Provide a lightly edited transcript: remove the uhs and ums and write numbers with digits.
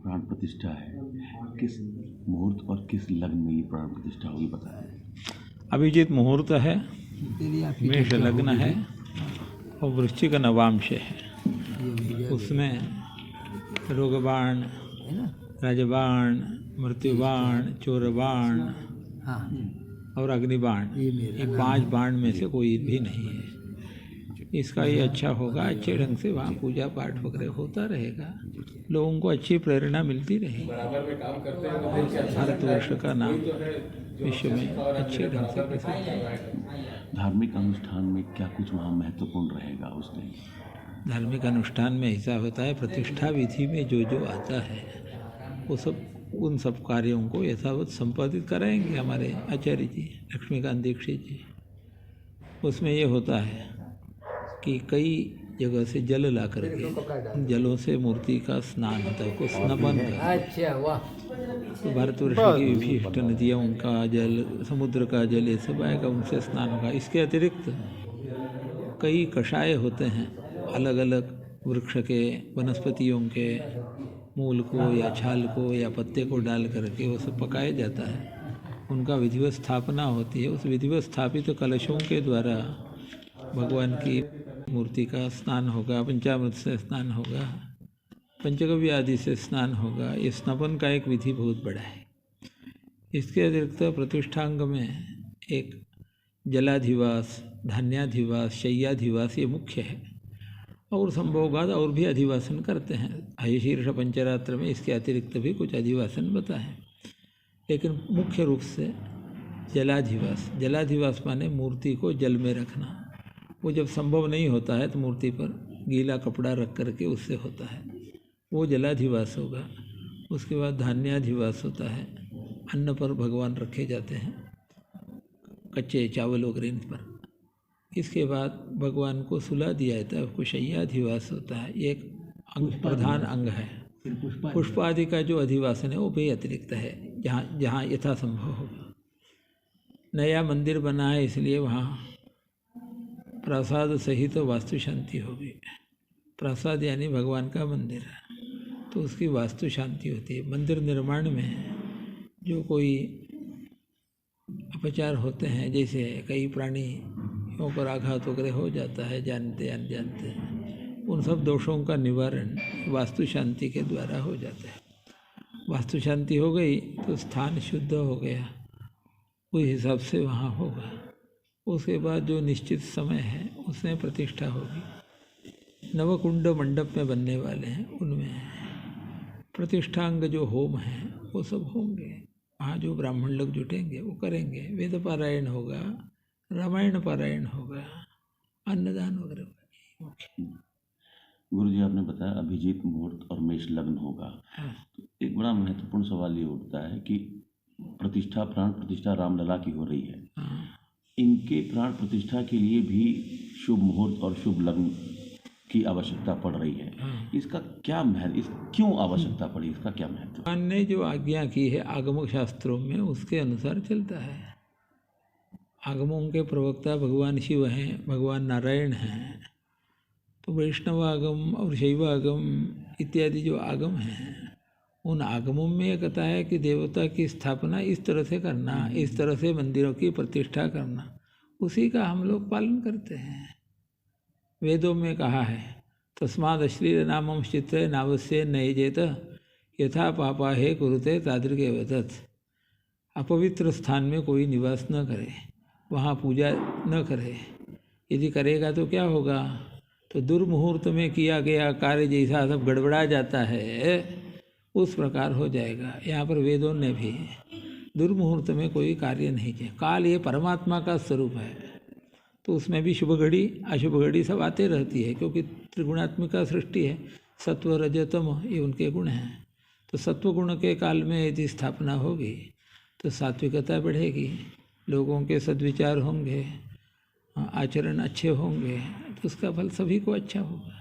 प्राण प्रतिष्ठा है, किस मुहूर्त और किस लग्न में ये प्राण प्रतिष्ठा होगी बताएं। अभिजीत मुहूर्त है, मेष लग्न है और वृश्चिक नवांश है। उसमें रोगबाण, राजबाण, मृत्युबाण, चोरबाण और अग्निबाण, ये 5 बाण में से कोई भी नहीं है। इसका ये अच्छा होगा, अच्छे ढंग से वहाँ पूजा पाठ वगैरह होता रहेगा, लोगों को अच्छी प्रेरणा मिलती रहेगी। भारतवर्ष का नाम विश्व में अच्छे ढंग से प्रसिद्ध है। धार्मिक अनुष्ठान में क्या कुछ वहाँ महत्वपूर्ण रहेगा उस दिन? धार्मिक अनुष्ठान में ऐसा होता है, प्रतिष्ठा विधि में जो जो आता है वो सब, उन सब कार्यों को यथावत संपादित कराएंगे हमारे आचार्य जी लक्ष्मीकांत दीक्षित जी। उसमें ये होता है कि कई जगह से जल ला करके जलों से मूर्ति का स्नान होता है, उसको स्नपन कहते हैं। तो भारतवर्ष की विशिष्ट नदियाँ, उनका जल, समुद्र का जल, ये सब आएगा, उनसे स्नान होगा। इसके अतिरिक्त कई कषाय होते हैं, अलग अलग वृक्ष के, वनस्पतियों के मूल को या छाल को या पत्ते को डाल करके वो सब पकाया जाता है। उनका विधिवत स्थापना होती है। उस विधिवत स्थापित कलशों के द्वारा भगवान की मूर्ति का स्नान होगा, पंचामृत से स्नान होगा, पंचगव्य आदि से स्नान होगा। ये स्नपन का एक विधि बहुत बड़ा है। इसके अतिरिक्त प्रतिष्ठांग में एक जलाधिवास, धान्याधिवास, शय्याधिवास ये मुख्य है, और संभोगाद और भी अधिवासन करते हैं। हयशीर्ष पंचरात्र में इसके अतिरिक्त भी कुछ अधिवासन बता है, लेकिन मुख्य रूप से जलाधिवास। जलाधिवास माने मूर्ति को जल में रखना। वो जब संभव नहीं होता है तो मूर्ति पर गीला कपड़ा रख करके उससे होता है, वो जलाधिवास होगा। उसके बाद धान्याधिवास होता है, अन्न पर भगवान रखे जाते हैं, कच्चे चावल वगैरह इन पर। इसके बाद भगवान को सुला दिया जाता है, उसको शय्याधिवास होता है। ये एक प्रधान अंग है। पुष्प आदि का जो अधिवासन है वो भी अतिरिक्त है, जहाँ जहाँ यथासंभव होगा। नया मंदिर बना है इसलिए वहाँ प्रसाद सहित तो वास्तु शांति होगी। प्रसाद यानी भगवान का मंदिर है, तो उसकी वास्तु शांति होती है। मंदिर निर्माण में जो कोई अपचार होते हैं, जैसे कई प्राणियों पर आघात वगैरह हो जाता है जानते अनजानते, उन सब दोषों का निवारण वास्तु शांति के द्वारा हो जाता है। वास्तु शांति हो गई तो स्थान शुद्ध हो गया, उस हिसाब से वहाँ होगा। उसके बाद जो निश्चित समय है उसमें प्रतिष्ठा होगी। नवकुंड मंडप में बनने वाले हैं, उनमें प्रतिष्ठांग जो होम हैं वो सब होंगे। वहाँ जो ब्राह्मण लोग जुटेंगे वो करेंगे। वेद पारायण होगा, रामायण पारायण होगा, अन्नदान वगैरह होगा। गुरु जी, आपने बताया अभिजीत मुहूर्त और मेष लग्न होगा। हाँ। तो एक बड़ा महत्वपूर्ण सवाल ये उठता है कि प्रतिष्ठा, प्राण प्रतिष्ठा रामलला की हो रही है। हाँ। इनके प्राण प्रतिष्ठा के लिए भी शुभ मुहूर्त और शुभ लग्न की आवश्यकता पड़ रही है। हाँ। इसका क्या महत्व, क्यों आवश्यकता पड़ी, इसका क्या महत्व? भगवान ने जो आज्ञा की है आगमक शास्त्रों में, उसके अनुसार चलता है। आगमों के प्रवक्ता भगवान शिव हैं, भगवान नारायण हैं। तो वैष्णव आगम और शैव आगम इत्यादि जो आगम हैं, उन आगमों में ये कहता है कि देवता की स्थापना इस तरह से करना, इस तरह से मंदिरों की प्रतिष्ठा करना, उसी का हम लोग पालन करते हैं। वेदों में कहा है, तस्माद अश्लील नामम चित्रे नावस्य नयजेत यथा पापा हे कुरुते तादृके वतत। अपवित्र स्थान में कोई निवास न करे, वहाँ पूजा न करे। यदि करेगा तो क्या होगा? तो दुर्मुहूर्त में किया गया कार्य जैसा सब गड़बड़ा जाता है, उस प्रकार हो जाएगा। यहाँ पर वेदों ने भी दुर्मुहूर्त में कोई कार्य नहीं किया। काल ये परमात्मा का स्वरूप है, तो उसमें भी शुभ घड़ी अशुभ घड़ी सब आते रहती है, क्योंकि त्रिगुणात्मिका सृष्टि है। सत्व रजतम ये उनके गुण हैं। तो सत्व गुण के काल में यदि स्थापना होगी तो सात्विकता बढ़ेगी, लोगों के सद्विचार होंगे, आचरण अच्छे होंगे, तो उसका फल सभी को अच्छा होगा।